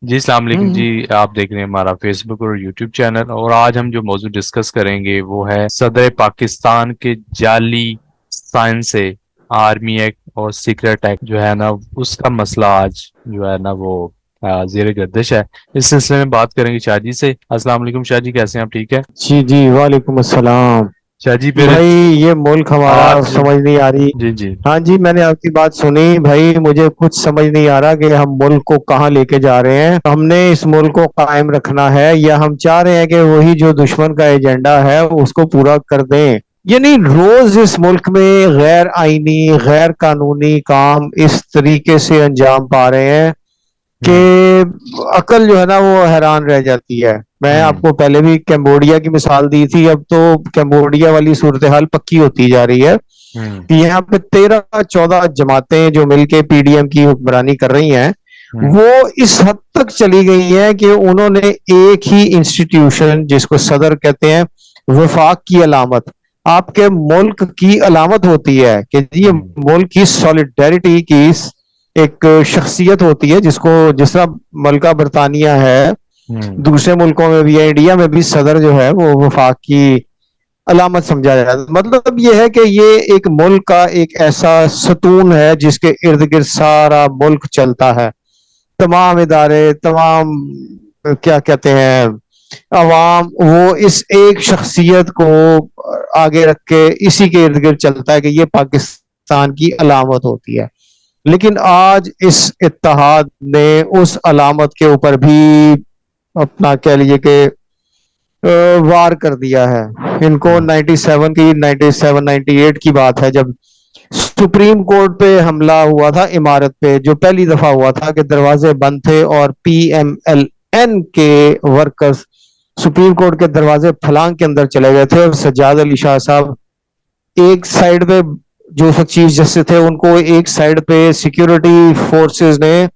جی السلام علیکم ہوں جی، آپ دیکھ رہے ہیں ہمارا فیس بک اور یوٹیوب چینل، اور آج ہم جو موضوع ڈسکس کریں گے وہ ہے صدر پاکستان کے جعلی سائن سے آرمی ایکٹ اور سیکرٹ ایکٹ جو ہے نا، اس کا مسئلہ آج جو ہے نا وہ زیر گردش ہے۔ اس سلسلے میں بات کریں گے شاہ جی سے۔ السلام علیکم شاہ جی، کیسے ہیں آپ؟ ٹھیک ہے جی جی، وعلیکم السلام شاہ جی؟ پھر بھائی، یہ ملک ہمارا آج سمجھ نہیں آ رہی۔ جی جی ہاں جی، میں نے آپ کی بات سنی بھائی، مجھے کچھ سمجھ نہیں آ رہا کہ ہم ملک کو کہاں لے کے جا رہے ہیں۔ ہم نے اس ملک کو قائم رکھنا ہے یا ہم چاہ رہے ہیں کہ وہی جو دشمن کا ایجنڈا ہے اس کو پورا کر دیں؟ یعنی روز اس ملک میں غیر آئینی غیر قانونی کام اس طریقے سے انجام پا رہے ہیں کہ ہوں عقل جو ہے نا وہ حیران رہ جاتی ہے۔ میں آپ ہوں کو پہلے بھی کمبوڈیا کی مثال دی تھی، اب تو کمبوڈیا والی صورتحال پکی ہوتی جا رہی ہے ہوں کہ یہاں پہ 13-14 جماعتیں جو مل کے پی ڈی ایم کی حکمرانی کر رہی ہیں، ہوں وہ اس حد تک چلی گئی ہیں کہ انہوں نے ایک ہی انسٹیٹیوشن جس کو صدر کہتے ہیں، وفاق کی علامت، آپ کے ملک کی علامت ہوتی ہے کہ یہ ہوں ملک کی سولیڈیرٹی کی ایک شخصیت ہوتی ہے، جس کو جس طرح ملکہ برطانیہ ہے، ہوں دوسرے ملکوں میں بھی ہے، انڈیا میں بھی صدر جو ہے وہ وفاق کی علامت سمجھا جاتا ہے۔ مطلب یہ ہے کہ یہ ایک ملک کا ایک ایسا ستون ہے جس کے ارد گرد سارا ملک چلتا ہے، تمام ادارے، تمام کیا کہتے ہیں عوام، وہ اس ایک شخصیت کو آگے رکھ کے اسی کے ارد گرد چلتا ہے کہ یہ پاکستان کی علامت ہوتی ہے۔ لیکن آج اس اتحاد نے اس علامت کے اوپر بھی اپنا کہہ لیجیے کہ وار کر دیا ہے۔ ان کو ہوں 97 کی بات ہے، جب سپریم کورٹ پہ حملہ ہوا تھا، عمارت پہ، جو پہلی دفعہ ہوا تھا کہ دروازے بند تھے اور پی ایم ایل این کے ورکرز سپریم کورٹ کے دروازے پھلانگ کے اندر چلے گئے تھے، اور سجاد علی شاہ صاحب ایک سائڈ پہ، جو چیف جسٹس تھے ان کو ایک سائڈ پہ سیکیورٹی فورسز نے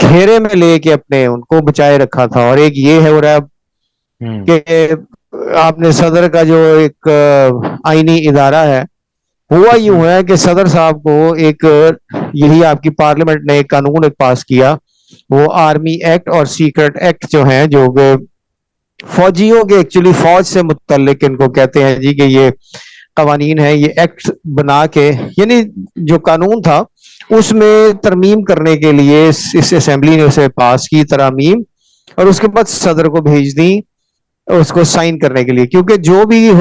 گھیرے میں لے کے اپنے ان کو بچائے رکھا تھا۔ اور ایک یہ ہے ہو رہا ہے ہوں کہ آپ نے صدر کا جو ایک آئینی ادارہ ہے، ہوا یوں ہے کہ صدر صاحب کو ایک، یہی آپ کی پارلیمنٹ نے ایک قانون ایک پاس کیا، وہ آرمی ایکٹ اور سیکرٹ ایکٹ جو ہیں، جو کہ فوجیوں کے، ایکچولی فوج سے متعلق ان کو کہتے ہیں جی، کہ یہ قوانین ہے، یہ ایکٹ بنا کے، یعنی جو قانون تھا اس میں ترمیم کرنے کے لیے اس اسمبلی نے اسے پاس کی ترامیم، اور اس کے بعد صدر کو بھیج دی اس کو سائن کرنے کے لیے، کیونکہ جو بھی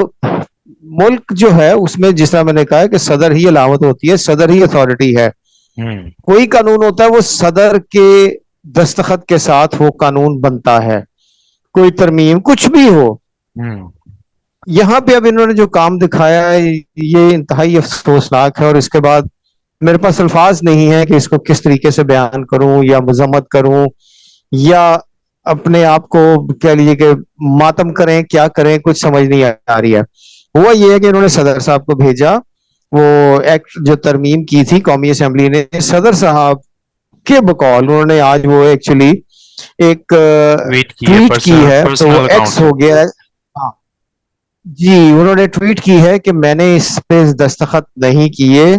ملک جو ہے اس میں، جس طرح میں نے کہا ہے کہ صدر ہی علامت ہوتی ہے، صدر ہی اتھارٹی ہے۔ ہوں کوئی قانون ہوتا ہے وہ صدر کے دستخط کے ساتھ وہ قانون بنتا ہے، کوئی ترمیم کچھ بھی ہو۔ ہوں یہاں پہ اب انہوں نے جو کام دکھایا ہے یہ انتہائی افسوسناک ہے، اور اس کے بعد میرے پاس الفاظ نہیں ہے کہ اس کو کس طریقے سے بیان کروں یا مذمت کروں یا اپنے آپ کو کہہ لیجیے کہ ماتم کریں، کیا کریں، کچھ سمجھ نہیں آ رہی ہے۔ ہوا یہ ہے کہ انہوں نے صدر صاحب کو بھیجا، وہ ایکٹ جو ترمیم کی تھی قومی اسمبلی نے، صدر صاحب کے بقول انہوں نے آج وہ ایکچولی ایک ٹویٹ کی ہے ٹویٹ کی ہے، تو وہ پرسنل اکاؤنٹ ایکس سے۔ ہو گیا ہے۔ ہاں جی، انہوں نے ٹویٹ کی ہے کہ میں نے اس پہ دستخط نہیں کیے،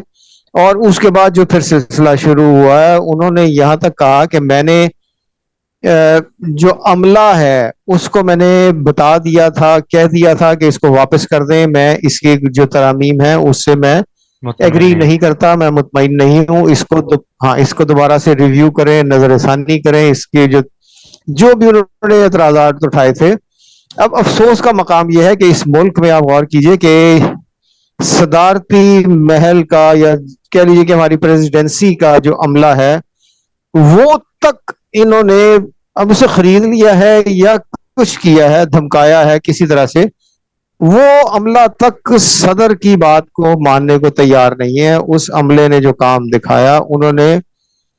اور اس کے بعد جو پھر سلسلہ شروع ہوا ہے، انہوں نے یہاں تک کہا کہ میں نے جو عملہ ہے اس کو میں نے بتا دیا تھا، کہہ دیا تھا کہ اس کو واپس کر دیں، میں اس کی جو ترامیم ہے اس سے میں مطمئن ایگری نہیں۔ نہیں کرتا، میں مطمئن نہیں ہوں، اس کو ہاں اس کو دوبارہ سے ریویو کریں، نظر ثانی کریں، اس کے جو جو بھی انہوں نے اعتراضات اٹھائے تھے۔ اب افسوس کا مقام یہ ہے کہ اس ملک میں آپ غور کیجئے کہ صدارتی محل کا، یا کہہ لیجیے کہ ہماری پریزیڈنسی کا جو عملہ ہے، وہ تک انہوں نے اب اسے خرید لیا ہے یا کچھ کیا ہے، دھمکایا ہے کسی طرح سے، وہ عملہ تک صدر کی بات کو ماننے کو تیار نہیں ہے۔ اس عملے نے جو کام دکھایا، انہوں نے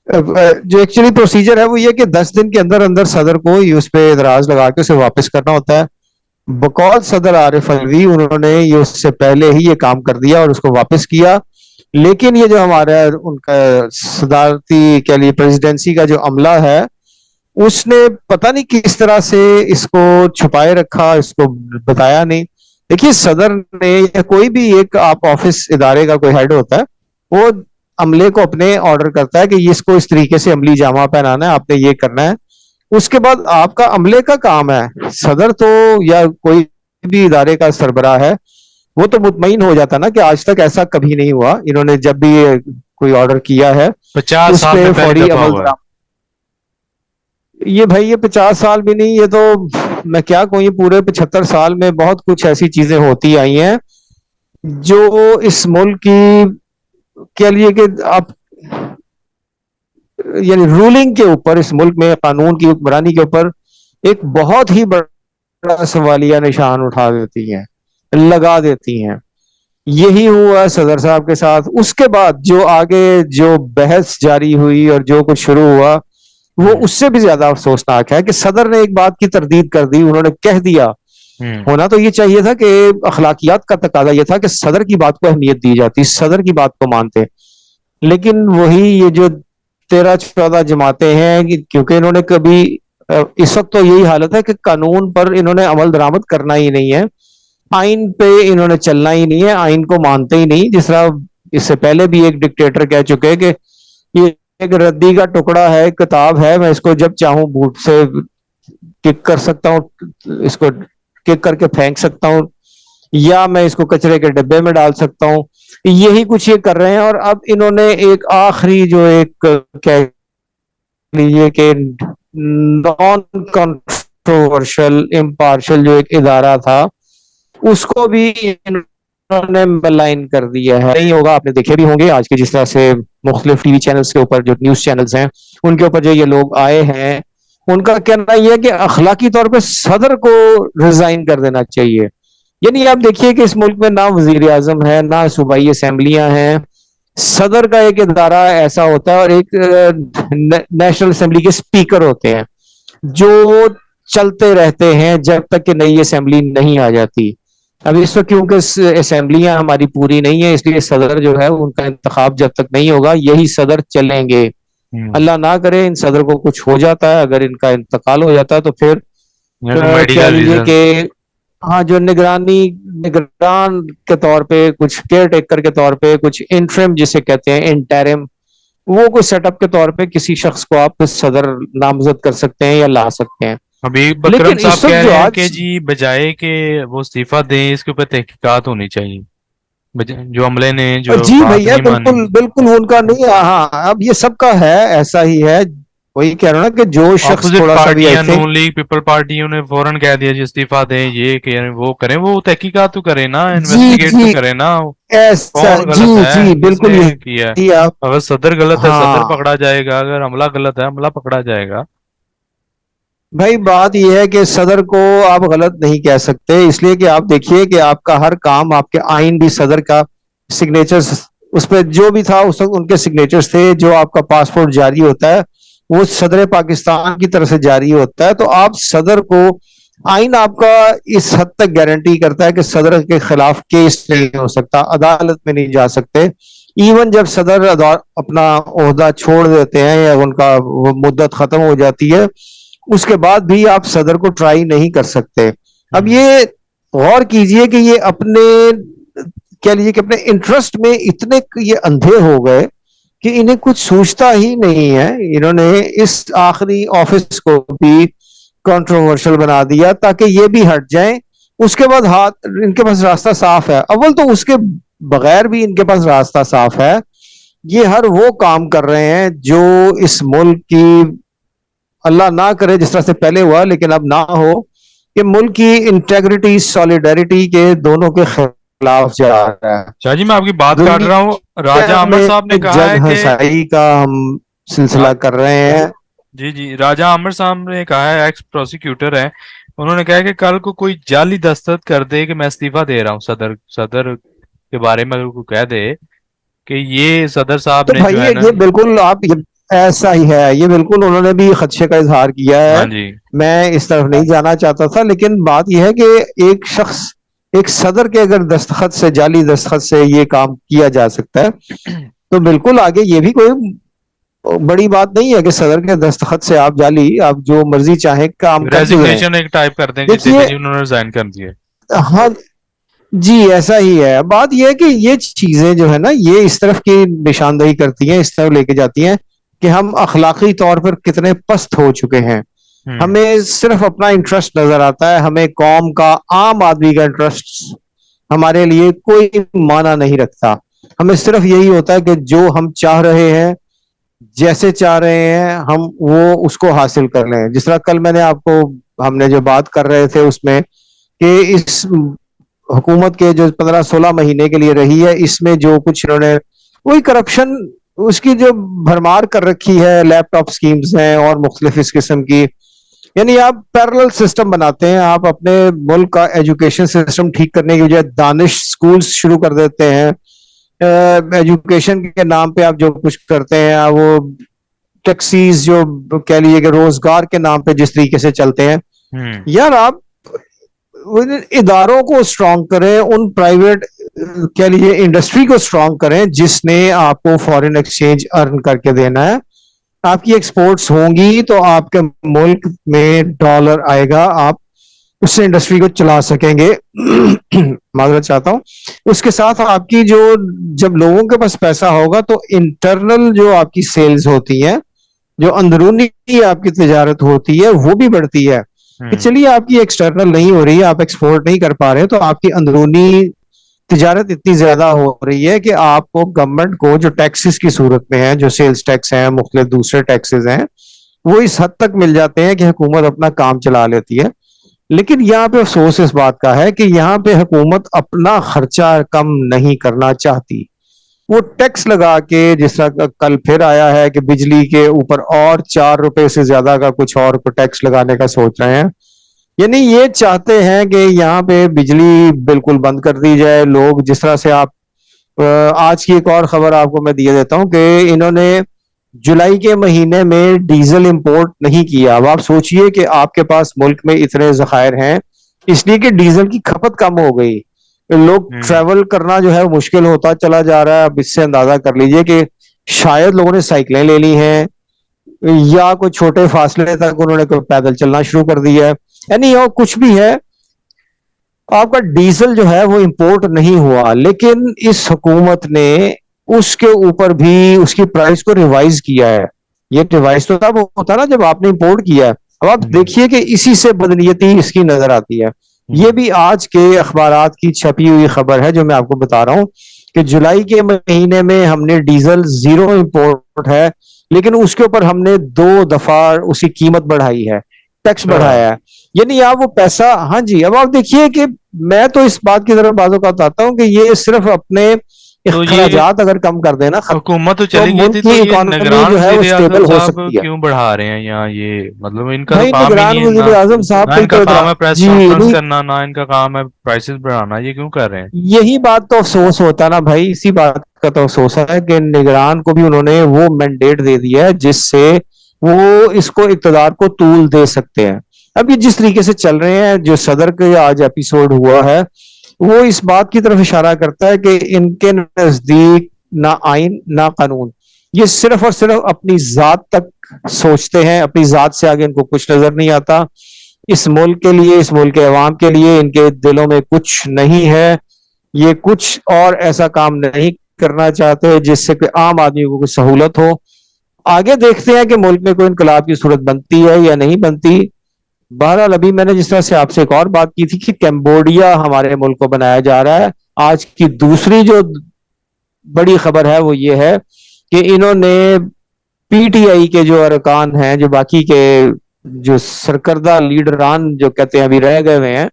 جو ایکچولی پروسیجر ہے وہ یہ کہ 10 دن کے اندر اندر صدر کو اس پہ اعتراض لگا کے اسے واپس کرنا ہوتا ہے۔ بقول صدر عارف الوی انہوں نے یہ اس سے پہلے ہی یہ کام کر دیا اور اس کو واپس کیا، لیکن یہ جو ہمارا ان کا صدارتی کہہ لیے پریزیڈنسی کا جو عملہ ہے، اس نے پتہ نہیں کس طرح سے اس کو چھپائے رکھا، اس کو بتایا نہیں۔ دیکھیے صدر نے یا کوئی بھی ایک آپ آفس ادارے کا کوئی ہیڈ ہوتا ہے، وہ عملے کو اپنے آرڈر کرتا ہے کہ اس کو اس طریقے سے عملی جامہ پہنانا ہے، آپ نے یہ کرنا ہے، اس کے بعد آپ کا عملے کا کام ہے. صدر تو یا کوئی بھی ادارے کا سربراہ ہے وہ تو مطمئن ہو جاتا نا کہ آج تک ایسا کبھی نہیں ہوا, انہوں نے جب بھی یہ کوئی آرڈر کیا ہے 50 اس سال پہ میں پہلی فوری دفعہ عمل ہوا ہے. درآمد. یہ بھائی یہ 50 سال بھی نہیں, یہ تو میں کیا کہوں, یہ پورے 75 سال میں بہت کچھ ایسی چیزیں ہوتی آئی ہیں جو اس ملک کی کہہ لیے کہ آپ یعنی رولنگ کے اوپر, اس ملک میں قانون کی حکمرانی کے اوپر ایک بہت ہی بڑا سوالیہ نشان اٹھا دیتی ہیں, لگا دیتی ہیں. یہی ہوا صدر صاحب کے ساتھ. اس کے بعد جو آگے جو بحث جاری ہوئی اور جو کچھ شروع ہوا وہ اس سے بھی زیادہ افسوسناک ہے کہ صدر نے ایک بات کی تردید کر دی, انہوں نے کہہ دیا. ہونا تو یہ چاہیے تھا کہ اخلاقیات کا تقاضا یہ تھا کہ صدر کی بات کو اہمیت دی جاتی, صدر کی بات کو مانتے. لیکن وہی یہ جو 13-14 جماعتیں ہیں, کیونکہ انہوں نے کبھی اس وقت تو یہی حالت ہے کہ قانون پر انہوں نے عمل درآمد کرنا ہی نہیں ہے, آئین پہ انہوں نے چلنا ہی نہیں ہے, آئین کو مانتے ہی نہیں. جس طرح اس سے پہلے بھی ایک ڈکٹیٹر کہہ چکے کہ یہ ایک ردی کا ٹکڑا ہے, کتاب ہے, میں اس کو جب چاہوں بوٹ سے کک کر سکتا ہوں, اس کو کک کر کے پھینک سکتا ہوں, یا میں اس کو کچرے کے ڈبے میں ڈال سکتا ہوں. یہی کچھ یہ کر رہے ہیں. اور اب انہوں نے ایک آخری جو ایک کہہ لیجیے کہ نان کنٹروورشل امپارشل جو ایک ادارہ تھا اس کو بھی انہوں نے ملائن کر دیا ہے. نہیں ہوگا, آپ نے دیکھے بھی ہوں گے آج کے جس طرح سے مختلف ٹی وی چینلز کے اوپر, جو نیوز چینلز ہیں ان کے اوپر جو یہ لوگ آئے ہیں, ان کا کہنا یہ ہے کہ اخلاقی طور پہ صدر کو ریزائن کر دینا چاہیے. یعنی آپ دیکھیے کہ اس ملک میں نہ وزیر اعظم ہے, نہ صوبائی اسمبلیاں ہیں, صدر کا ایک ادارہ ایسا ہوتا ہے اور ایک نیشنل اسمبلی کے اسپیکر ہوتے ہیں جو چلتے رہتے ہیں جب تک کہ نئی اسمبلی نہیں آ جاتی. اب اس وقت کیونکہ اسمبلیاں ہماری پوری نہیں ہیں, اس لیے صدر جو ہے ان کا انتخاب جب تک نہیں ہوگا یہی صدر چلیں گے. اللہ نہ کرے ان صدر کو کچھ ہو جاتا ہے, اگر ان کا انتقال ہو جاتا ہے تو پھر کہہ میڈیکل لیجیے ریزن. کہ ہاں جو نگران کے طور پہ, کچھ کیئر ٹیکر کے طور پہ, کچھ انٹرم جسے کہتے ہیں انٹرم, وہ کوئی سیٹ اپ کے طور پہ کسی شخص کو آپ صدر نامزد کر سکتے ہیں یا لا سکتے ہیں. حبیب بکرم لیکن صاحب اس کہہ وقت جو رہے ہیں کہ آج جی بجائے کہ وہ استعفیٰ دیں اس کے اوپر تحقیقات ہونی چاہیے, جو عملے نے جو جی بات بھیا نہیں مانی. بالکل بالکل ان کا نہیں, ہاں اب یہ سب کا ہے, ایسا ہی ہے. وہی کہہ رہا ہوں نا کہ جو شخص اپوزٹ تھوڑا سا بھی پارٹیاں, ایسے نون لیگ, پیپل پارٹیوں نے فوراً کہہ دیا جی استعفیٰ دیں, یہ کریں وہ کریں, وہ تحقیقات تو کریں نا, جی انویسٹیگیٹ تو جی کریں نا. ایسا, کون جی غلط ہے, جی کس بالکل نے کیا ہے؟ یہی آپ, اگر صدر غلط ہے صدر ہاں پکڑا جائے گا, اگر عملہ غلط ہے عملہ پکڑا جائے گا. بھائی بات یہ ہے کہ صدر کو آپ غلط نہیں کہہ سکتے, اس لیے کہ آپ دیکھیے کہ آپ کا ہر کام, آپ کے آئین بھی صدر کا سگنیچرز اس پہ جو بھی تھا اس وقت ان کے سگنیچرز تھے. جو آپ کا پاسپورٹ جاری ہوتا ہے وہ صدر پاکستان کی طرف سے جاری ہوتا ہے. تو آپ صدر کو, آئین آپ کا اس حد تک گارنٹی کرتا ہے کہ صدر کے خلاف کیس نہیں ہو سکتا, عدالت میں نہیں جا سکتے. ایون جب صدر اپنا عہدہ چھوڑ دیتے ہیں یا ان کا مدت ختم ہو جاتی ہے, اس کے بعد بھی آپ صدر کو ٹرائی نہیں کر سکتے. اب یہ غور کیجئے کہ یہ اپنے کہہ لیجیے کہ اپنے انٹرسٹ میں اتنے یہ اندھے ہو گئے کہ انہیں کچھ سوچتا ہی نہیں ہے. انہوں نے اس آخری آفس کو بھی کنٹروورشل بنا دیا تاکہ یہ بھی ہٹ جائیں. اس کے بعد ہاتھ ان کے پاس راستہ صاف ہے, اول تو اس کے بغیر بھی ان کے پاس راستہ صاف ہے. یہ ہر وہ کام کر رہے ہیں جو اس ملک کی, اللہ نہ کرے جس طرح سے پہلے ہوا لیکن اب نہ ہو, کہ ملک کی انٹیگریٹی سالیڈیرٹی کے دونوں کے خلاف جا رہا ہے. شاہ جی میں آپ کی بات کاٹ رہا ہوں, راجہ دنیا عامر میں صاحب نے کہا جگ ہے کہ ہنسائی کا ہم سلسلہ کر رہے ہیں. جی راجہ عامر صاحب نے کہا ہے, ایکس پروسیکیوٹر ہے, انہوں نے کہا ہے کہ کل کو کوئی جعلی دستخط کر دے کہ میں استعفیٰ دے رہا ہوں صدر کے بارے میں, اگر کوئی کہہ دے کہ یہ صدر صاحب تو نے بھائی جو ہے نا. یہ بالکل آپ ایسا ہی ہے, یہ بالکل انہوں نے بھی خدشے کا اظہار کیا ہے. ہاں جی میں اس طرف نہیں جانا چاہتا تھا, لیکن بات یہ ہے کہ ایک شخص, ایک صدر کے اگر دستخط سے, جعلی دستخط سے یہ کام کیا جا سکتا ہے تو بالکل آگے یہ بھی کوئی بڑی بات نہیں ہے کہ صدر کے دستخط سے آپ جعلی, آپ جو مرضی چاہیں کام کر گزریں. ریزگنیشن ایک ٹائپ کر دیں جسے کہ دیکھیے جی انہوں نے ریزائن کر دیے. ہاں جی ایسا ہی ہے. بات یہ ہے کہ یہ چیزیں جو ہے نا یہ اس طرف کی نشاندہی کرتی ہیں, اس طرف لے کے جاتی ہیں کہ ہم اخلاقی طور پر کتنے پست ہو چکے ہیں. ہمیں صرف اپنا انٹرسٹ نظر آتا ہے, ہمیں قوم کا, عام آدمی کا انٹرسٹ ہمارے لیے کوئی معنی نہیں رکھتا. ہمیں صرف یہی ہوتا ہے کہ جو ہم چاہ رہے ہیں, جیسے چاہ رہے ہیں ہم وہ اس کو حاصل کر لیں. جس طرح کل میں نے آپ کو, ہم نے جو بات کر رہے تھے اس میں, کہ اس حکومت کے جو 15-16 مہینے کے لیے رہی ہے, اس میں جو کچھ انہوں نے وہی کرپشن اس کی جو بھرمار کر رکھی ہے, لیپ ٹاپ سکیمز ہیں اور مختلف اس قسم کی, یعنی آپ پیرلل سسٹم بناتے ہیں. آپ اپنے ملک کا ایجوکیشن سسٹم ٹھیک کرنے کی بجائے دانش سکولز شروع کر دیتے ہیں. ایجوکیشن کے نام پہ آپ جو کچھ کرتے ہیں, وہ ٹیکسیز جو کہہ لیجیے کہ روزگار کے نام پہ جس طریقے سے چلتے ہیں, یار آپ اداروں کو اسٹرانگ کریں, ان پرائیویٹ کہہ لیجیے انڈسٹری کو اسٹرانگ کریں جس نے آپ کو فارن ایکسچینج ارن کر کے دینا ہے. آپ کی ایکسپورٹس ہوں گی تو آپ کے ملک میں ڈالر آئے گا, آپ اس سے انڈسٹری کو چلا سکیں گے. معذرت چاہتا ہوں. اس کے ساتھ آپ کی جو, جب لوگوں کے پاس پیسہ ہوگا تو انٹرنل جو آپ کی سیلز ہوتی ہیں, جو اندرونی آپ کی تجارت ہوتی ہے, وہ بھی بڑھتی ہے. کہ چلیے آپ کی ایکسٹرنل نہیں ہو رہی ہے, آپ ایکسپورٹ نہیں کر پا رہے, تو آپ کی اندرونی تجارت اتنی زیادہ ہو رہی ہے کہ آپ کو گورنمنٹ کو جو ٹیکسز کی صورت میں ہے, جو سیلز ٹیکس ہیں, مختلف دوسرے ٹیکسز ہیں, وہ اس حد تک مل جاتے ہیں کہ حکومت اپنا کام چلا لیتی ہے. لیکن یہاں پہ افسوس اس بات کا ہے کہ یہاں پہ حکومت اپنا خرچہ کم نہیں کرنا چاہتی. وہ ٹیکس لگا کے, جس طرح کل پھر آیا ہے کہ بجلی کے اوپر اور 4 روپے سے زیادہ کا کچھ اور ٹیکس لگانے کا سوچ رہے ہیں. یعنی یہ چاہتے ہیں کہ یہاں پہ بجلی بالکل بند کر دی جائے. لوگ جس طرح سے آپ, آج کی ایک اور خبر آپ کو میں دے دیتا ہوں کہ انہوں نے جولائی کے مہینے میں ڈیزل امپورٹ نہیں کیا. اب آپ سوچئے کہ آپ کے پاس ملک میں اتنے ذخائر ہیں, اس لیے کہ ڈیزل کی کھپت کم ہو گئی, لوگ ٹریول کرنا جو ہے مشکل ہوتا چلا جا رہا ہے. اب اس سے اندازہ کر لیجئے کہ شاید لوگوں نے سائیکلیں لے لی ہیں, یا کوئی چھوٹے فاصلے تک انہوں نے پیدل چلنا شروع کر دیا ہے. یعنی اور کچھ بھی ہے, آپ کا ڈیزل جو ہے وہ امپورٹ نہیں ہوا, لیکن اس حکومت نے اس کے اوپر بھی اس کی پرائس کو ریوائز کیا ہے. یہ ریوائز تو تب ہوتا نا جب آپ نے امپورٹ کیا ہے. اب آپ دیکھیے کہ اسی سے بدنیتی اس کی نظر آتی ہے. یہ بھی آج کے اخبارات کی چھپی ہوئی خبر ہے جو میں آپ کو بتا رہا ہوں کہ جولائی کے مہینے میں ہم نے ڈیزل 0 امپورٹ ہے, لیکن اس کے اوپر ہم نے 2 دفعہ اس کی قیمت بڑھائی ہے, ٹیکس بڑھایا ہے. یعنی آپ وہ پیسہ, ہاں جی, اب آپ دیکھیے کہ میں تو اس بات کی طرف بازو کا بتاتا ہوں کہ یہ صرف اپنے تو یہ اخراجات اگر کم کر دینا حکومت تو تو چلی گئی ملک تھی, کی تو یہ اکانومی نگران جو ہے وہ وزیر اعظم سٹیبل ہو صاحب سکتی ہے. کیوں بڑھا رہے ہیں یہاں؟ یہ مطلب ان کا تو بھائی کام ہی نگران نہیں ہے نا, وزیر اعظم صاحب نہ پہ ان کا تو کام ہے پریس جی کانفرنس نہیں, کرنا, نہ ان کا کام ہے پرائسز بڑھانا. یہ کیوں کر رہے ہیں؟ یہی بات تو افسوس ہوتا نا بھائی, اسی بات کا تو افسوس ہے کہ نگران کو بھی انہوں نے وہ مینڈیٹ دے دیا ہے جس سے وہ اس کو اقتدار کو طول دے سکتے ہیں. اب یہ جس طریقے سے چل رہے ہیں, جو صدر کا آج ایپیسوڈ ہوا ہے, وہ اس بات کی طرف اشارہ کرتا ہے کہ ان کے نزدیک نہ آئین نہ قانون, یہ صرف اور صرف اپنی ذات تک سوچتے ہیں, اپنی ذات سے آگے ان کو کچھ نظر نہیں آتا. اس ملک کے لیے, اس ملک کے عوام کے لیے ان کے دلوں میں کچھ نہیں ہے. یہ کچھ اور ایسا کام نہیں کرنا چاہتے جس سے کہ عام آدمی کو کچھ سہولت ہو. آگے دیکھتے ہیں کہ ملک میں کوئی انقلاب کی صورت بنتی ہے یا نہیں بنتی. بہرحال ابھی میں نے جس طرح سے آپ سے ایک اور بات کی تھی کہ کمبوڈیا ہمارے ملک کو بنایا جا رہا ہے, آج کی دوسری جو بڑی خبر ہے وہ یہ ہے کہ انہوں نے پی ٹی آئی کے جو ارکان ہیں, جو باقی کے جو سرکردہ لیڈران جو کہتے ہیں ابھی رہ گئے ہوئے ہیں,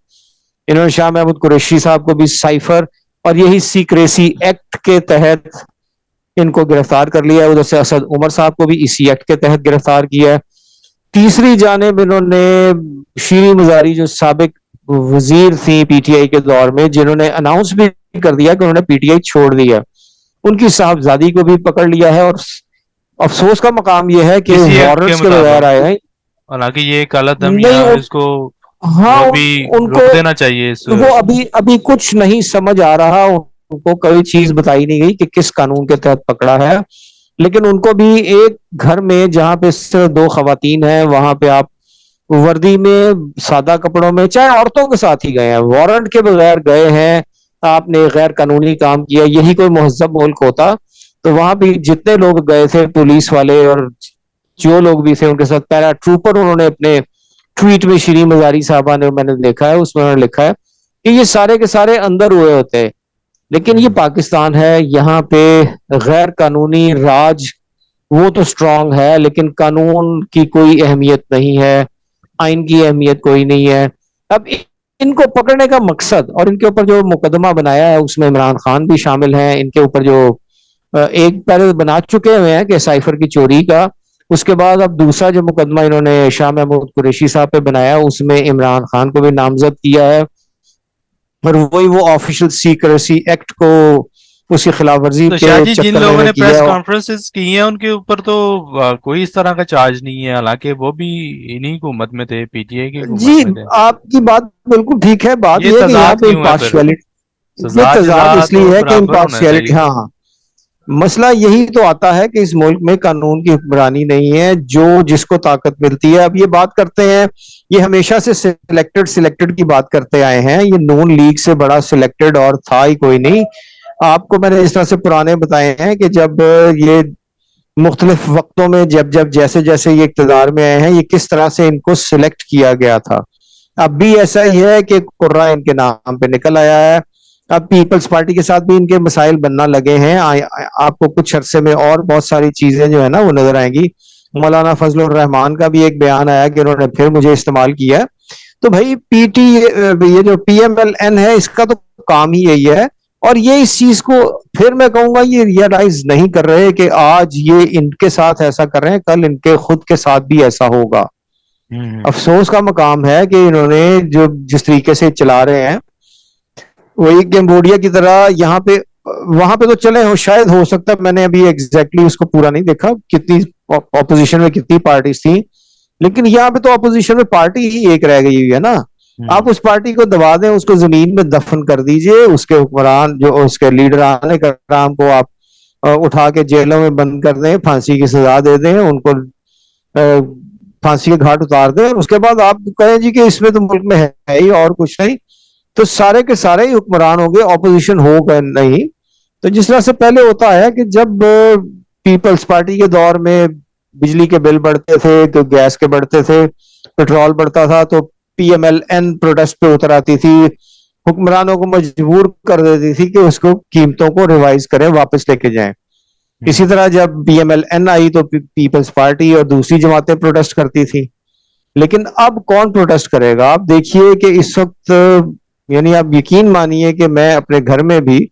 انہوں نے شاہ محمود قریشی صاحب کو بھی سائفر اور یہی سیکریسی ایکٹ کے تحت ان کو گرفتار کر لیا ہے. ادھر سے اسد عمر صاحب کو بھی اسی ایکٹ کے تحت گرفتار کیا ہے. تیسری جانب انہوں نے شیریں مزاری جو سابق وزیر تھی پی ٹی آئی کے دور میں, جنہوں نے اناؤنس بھی کر دیا کہ انہوں نے پی ٹی آئی چھوڑ دیا, ان کی صاحبزادی کو بھی پکڑ لیا ہے. اور افسوس کا مقام یہ ہے کہ کسی ایکٹ وارنٹس کے بغیر مطابق؟ آئے ہیں. حالانکہ یہ ایک اعلیٰ دمیاں, نہیں, اس کو ہاں, ابھی ان کو روک دینا چاہیے. اس وہ ابھی کچھ نہیں سمجھ آ رہا, ان کو کوئی چیز بتائی نہیں گئی کہ کس قانون کے تحت پکڑا ہے. لیکن ان کو بھی ایک گھر میں جہاں پہ صرف 2 خواتین ہیں, وہاں پہ آپ وردی میں, سادہ کپڑوں میں, چاہے عورتوں کے ساتھ ہی گئے ہیں, وارنٹ کے بغیر گئے ہیں, آپ نے غیر قانونی کام کیا. یہی کوئی مہذب ملک ہوتا تو وہاں بھی جتنے لوگ گئے تھے, پولیس والے اور جو لوگ بھی تھے ان کے ساتھ پیرا ٹروپر انہوں نے اپنے ٹویٹ میں شیریں مزاری صاحبہ نے میں نے دیکھا ہے، اس میں انہوں نے لکھا ہے کہ یہ سارے کے سارے اندر ہوئے ہوتے ہیں، لیکن یہ پاکستان ہے، یہاں پہ غیر قانونی راج وہ تو اسٹرانگ ہے، لیکن قانون کی کوئی اہمیت نہیں ہے، آئین کی اہمیت کوئی نہیں ہے۔ اب ان کو پکڑنے کا مقصد اور ان کے اوپر جو مقدمہ بنایا ہے اس میں عمران خان بھی شامل ہیں، ان کے اوپر جو ایک پہلے بنا چکے ہوئے ہیں کہ سائفر کی چوری کا، اس کے بعد اب دوسرا جو مقدمہ انہوں نے شاہ محمود قریشی صاحب پہ بنایا اس میں عمران خان کو بھی نامزد کیا ہے، اور وہی وہ آفیشل سیکریسی ایکٹ کو اس کی خلاف ورزی تو کے شاہ جی جن چکر لوگوں میں نے کیا پریس ہے۔ کانفرنسز کی ہیں ان کے اوپر تو کوئی اس طرح کا چارج نہیں ہے، حالانکہ وہ بھی انہی حکومت میں تھے، پی ٹی آئی کی جی حکومت میں تھے۔ آپ کی بات بالکل ٹھیک ہے، بات یہ یہ ہے کہ یہاں تضاد پہ کیوں ہے پھر؟ امپارشیلٹی، یہ سزا تضاد جزا اس تو لیے ہے کہ برابر ہونا امپارشیلٹی، چاہیے۔ ہاں مسئلہ یہی تو آتا ہے کہ اس ملک میں قانون کی حکمرانی نہیں ہے، جو جس کو طاقت ملتی ہے۔ اب یہ بات کرتے ہیں، یہ ہمیشہ سے سلیکٹڈ کی بات کرتے آئے ہیں، یہ نون لیگ سے بڑا سلیکٹڈ اور تھا ہی کوئی نہیں۔ آپ کو میں نے اس طرح سے پرانے بتائے ہیں کہ جب یہ مختلف وقتوں میں جب جیسے جیسے یہ اقتدار میں آئے ہیں، یہ کس طرح سے ان کو سلیکٹ کیا گیا تھا۔ اب بھی ایسا ہی ہے کہ قرہ ان کے نام پہ نکل آیا ہے، اب پیپلز پارٹی کے ساتھ بھی ان کے مسائل بننا لگے ہیں، آپ کو کچھ عرصے میں اور بہت ساری چیزیں جو ہے نا وہ نظر آئیں گی۔ مولانا فضل الرحمان کا بھی ایک بیان آیا کہ انہوں نے پھر مجھے استعمال کیا ہے، تو بھائی یہ جو پی ایم ایل این ہے اس کا تو کام ہی یہی ہے، اور یہ اس چیز کو پھر میں کہوں گا یہ ریئلائز نہیں کر رہے کہ آج یہ ان کے ساتھ ایسا کر رہے ہیں، کل ان کے خود کے ساتھ بھی ایسا ہوگا۔ افسوس کا مقام ہے کہ انہوں نے جو جس طریقے سے چلا رہے ہیں وہی کمبوڈیا کی طرح یہاں پہ، وہاں پہ تو چلے ہو، شاید ہو سکتا ہے، میں نے ابھی ایگزیکٹلی اس کو پورا نہیں دیکھا کتنی اپوزیشن میں کتنی پارٹیز تھیں، لیکن یہاں پہ تو اپوزیشن میں پارٹی ہی ایک رہ گئی ہوئی ہے نا۔ آپ اس پارٹی کو دبا دیں، اس کو زمین میں دفن کر دیجئے، اس کے حکمران جو اس کے لیڈران کرام کو آپ اٹھا کے جیلوں میں بند کر دیں، پھانسی کی سزا دے دیں، ان کو پھانسی کے گھاٹ اتار دیں، اور اس کے بعد آپ کہیں جی کہ اس میں تو ملک میں ہے ہی اور کچھ نہیں، تو سارے کے سارے ہی حکمران ہو گئے، اپوزیشن ہوگا نہیں۔ تو جس طرح سے پہلے ہوتا ہے کہ جب پیپلز پارٹی کے دور میں بجلی کے بل بڑھتے تھے تو گیس کے بڑھتے تھے، پیٹرول بڑھتا تھا تو پی ایم ایل این پروٹیسٹ پہ اتر آتی تھی، حکمرانوں کو مجبور کر دیتی تھی کہ اس کو قیمتوں کو ریوائز کریں، واپس لے کے جائیں۔ اسی طرح جب پی ایم ایل این آئی تو پیپلز پارٹی اور دوسری جماعتیں پروٹیسٹ کرتی تھی، لیکن اب کون پروٹیسٹ کرے گا؟ آپ دیکھیے کہ اس وقت یعنی آپ یقین مانیے کہ میں اپنے گھر میں بھی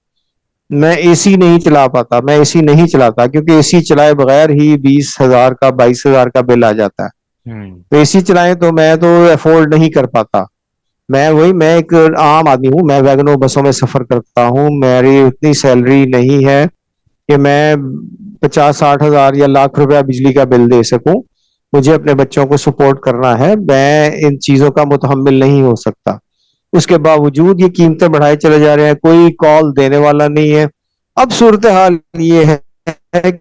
میں اے سی نہیں چلا پاتا، میں اے سی نہیں چلاتا کیونکہ اے سی چلائے بغیر ہی 20,000 کا 22,000 کا بل آ جاتا ہے، تو اے سی چلائیں تو میں تو افورڈ نہیں کر پاتا۔ میں ایک عام آدمی ہوں، میں ویگنوں بسوں میں سفر کرتا ہوں، میری اتنی سیلری نہیں ہے کہ میں 50-60 ہزار یا لاکھ روپیہ بجلی کا بل دے سکوں، مجھے اپنے بچوں کو سپورٹ کرنا ہے، میں ان چیزوں کا متحمل نہیں ہو سکتا۔ اس کے باوجود یہ قیمتیں بڑھائے چلے جا رہے ہیں، کوئی کال دینے والا نہیں ہے۔ اب صورتحال یہ ہے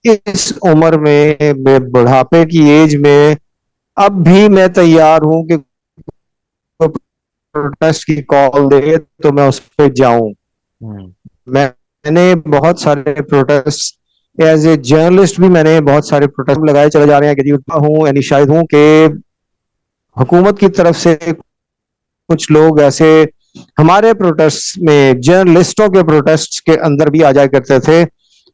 کہ اس عمر میں بڑھاپے کی ایج میں اب بھی میں تیار ہوں کہ پروٹیسٹ کی کال دے تو میں اس پہ جاؤں۔ میں نے بہت سارے پروٹیسٹ ایز اے جرنلسٹ بھی میں نے بہت سارے پروٹیسٹ لگائے چلے جا رہے ہیں کہ جی ہوں یعنی شاید ہوں کہ حکومت کی طرف سے کچھ لوگ ایسے ہمارے پروٹیسٹ میں جرنلسٹوں کے پروٹیسٹ کے اندر بھی آ جایا کرتے تھے،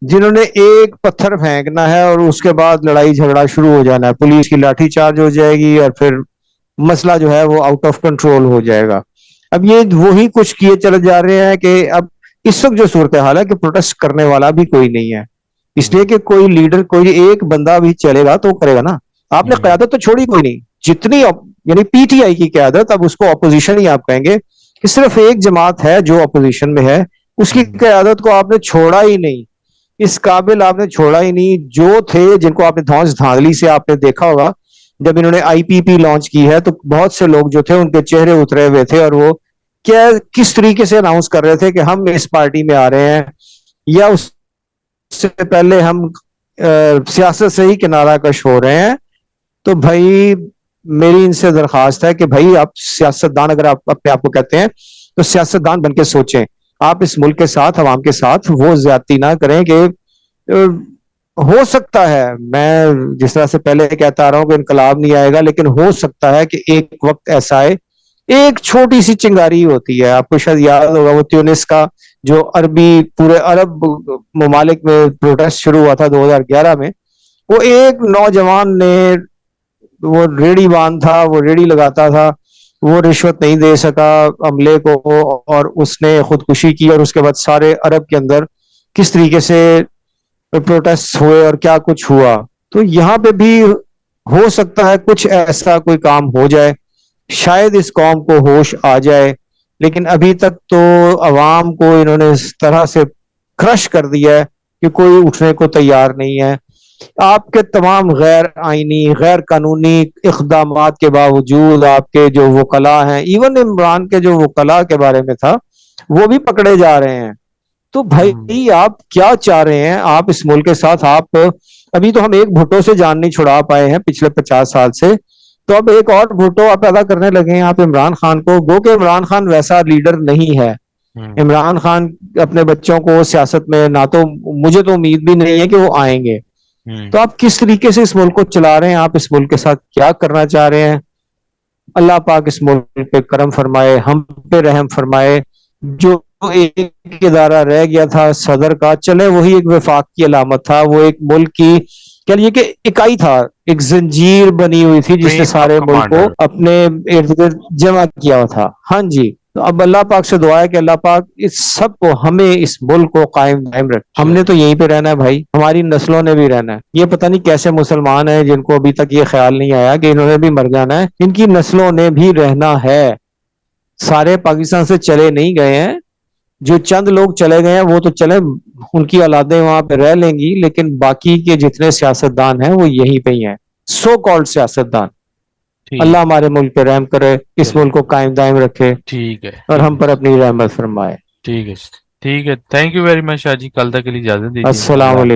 جنہوں نے ایک پتھر پھینکنا ہے اور اس کے بعد لڑائی جھگڑا شروع ہو جانا ہے، پولیس کی لاٹھی چارج ہو جائے گی اور پھر مسئلہ جو ہے وہ آؤٹ آف کنٹرول ہو جائے گا۔ اب یہ وہی کچھ کیے چلے جا رہے ہیں کہ اب اس وقت جو صورتحال ہے کہ پروٹیسٹ کرنے والا بھی کوئی نہیں ہے، اس لیے کہ کوئی لیڈر، کوئی ایک بندہ بھی چلے گا تو کرے گا نا۔ آپ نے قیادت تو چھوڑی کوئی نہیں، جتنی یعنی پی ٹی آئی کی قیادت، اب اس کو اپوزیشن ہی آپ کہیں گے کہ صرف ایک جماعت ہے جو اپوزیشن میں ہے، اس کی قیادت کو آپ نے چھوڑا ہی نہیں، اس قابل آپ نے چھوڑا ہی نہیں۔ جو تھے جن کو آپ نے دھانس دھاندلی سے آپ نے دیکھا ہوگا جب انہوں نے آئی پی پی لانچ کی ہے تو بہت سے لوگ جو تھے ان کے چہرے اترے ہوئے تھے، اور وہ کس طریقے سے اناؤنس کر رہے تھے کہ ہم اس پارٹی میں آ رہے ہیں، یا اس سے پہلے ہم سیاست سے ہی کنارہ کش ہو رہے ہیں۔ تو بھائی میری ان سے درخواست ہے کہ بھائی آپ سیاستدان اگر آپ اپنے آپ کو کہتے ہیں تو سیاستدان بن کے سوچیں، آپ اس ملک کے ساتھ، عوام کے ساتھ وہ زیادتی نہ کریں کہ ہو سکتا ہے، میں جس طرح سے پہلے کہتا آ رہا ہوں کہ انقلاب نہیں آئے گا، لیکن ہو سکتا ہے کہ ایک وقت ایسا آئے. ایک چھوٹی سی چنگاری ہوتی ہے، آپ کو شاید یاد ہوگا وہ تیونس کا جو عربی پورے عرب ممالک میں پروٹیسٹ شروع ہوا تھا 2011 میں. وہ ایک نوجوان نے، وہ ریڑی باندھ تھا، وہ ریڑی لگاتا تھا، وہ رشوت نہیں دے سکا عملے کو، اور اس نے خودکشی کی. اور اس کے بعد سارے عرب کے اندر کس طریقے سے پروٹیسٹ ہوئے اور کیا کچھ ہوا. تو یہاں پہ بھی ہو سکتا ہے کچھ ایسا کوئی کام ہو جائے، شاید اس قوم کو ہوش آ جائے. لیکن ابھی تک تو عوام کو انہوں نے اس طرح سے کرش کر دیا ہے کہ کوئی اٹھنے کو تیار نہیں ہے. آپ کے تمام غیر آئینی، غیر قانونی اقدامات کے باوجود آپ کے جو وکلاء ہیں، ایون عمران کے جو وکلاء کے بارے میں تھا، وہ بھی پکڑے جا رہے ہیں. تو بھائی آپ کیا چاہ رہے ہیں آپ اس ملک کے ساتھ؟ آپ ابھی تو ہم ایک بھٹو سے جان نہیں چھڑا پائے ہیں پچھلے 50 سال سے، تو اب ایک اور بھٹو آپ پیدا کرنے لگے ہیں آپ عمران خان کو. گو کہ عمران خان ویسا لیڈر نہیں ہے. عمران خان اپنے بچوں کو سیاست میں، نہ تو مجھے تو امید بھی نہیں ہے کہ وہ آئیں گے. تو آپ کس طریقے سے اس ملک کو چلا رہے ہیں؟ آپ اس ملک کے ساتھ کیا کرنا چاہ رہے ہیں؟ اللہ پاک اس ملک پہ کرم فرمائے، ہم پہ رحم فرمائے. جو ایک ادارہ رہ گیا تھا صدر کا، چلے وہی ایک وفاق کی علامت تھا، وہ ایک ملک کی کہہ لیے کہ اکائی تھا، ایک زنجیر بنی ہوئی تھی جس نے چین آف سارے ملک کو کمانڈر. اپنے ارد گرد جمع کیا ہوا تھا. ہاں جی. تو اب اللہ پاک سے دعا ہے کہ اللہ پاک اس سب کو، ہمیں اس ملک کو قائم دائم رکھے. ہم نے تو یہیں پہ رہنا ہے بھائی، ہماری نسلوں نے بھی رہنا ہے. یہ پتہ نہیں کیسے مسلمان ہیں جن کو ابھی تک یہ خیال نہیں آیا کہ انہوں نے بھی مر جانا ہے، ان کی نسلوں نے بھی رہنا ہے. سارے پاکستان سے چلے نہیں گئے ہیں، جو چند لوگ چلے گئے ہیں وہ تو چلے، ان کی اولادیں وہاں پہ رہ لیں گی، لیکن باقی کے جتنے سیاستدان ہیں وہ یہیں پہ ہی ہیں، سو کالڈ سیاستدان. اللہ ٹھیک ہمارے ملک پہ رحم کرے، اس چلے ملک کو قائم دائم رکھے، ٹھیک ہے اور ٹھیک ہم ہے پر اپنی رحمت فرمائے. ٹھیک ہے ٹھیک ہے. تھینک یو ویری مچ شاہ جی. کل تک کے لیے اجازت دیجیے. السلام اللہ علیکم.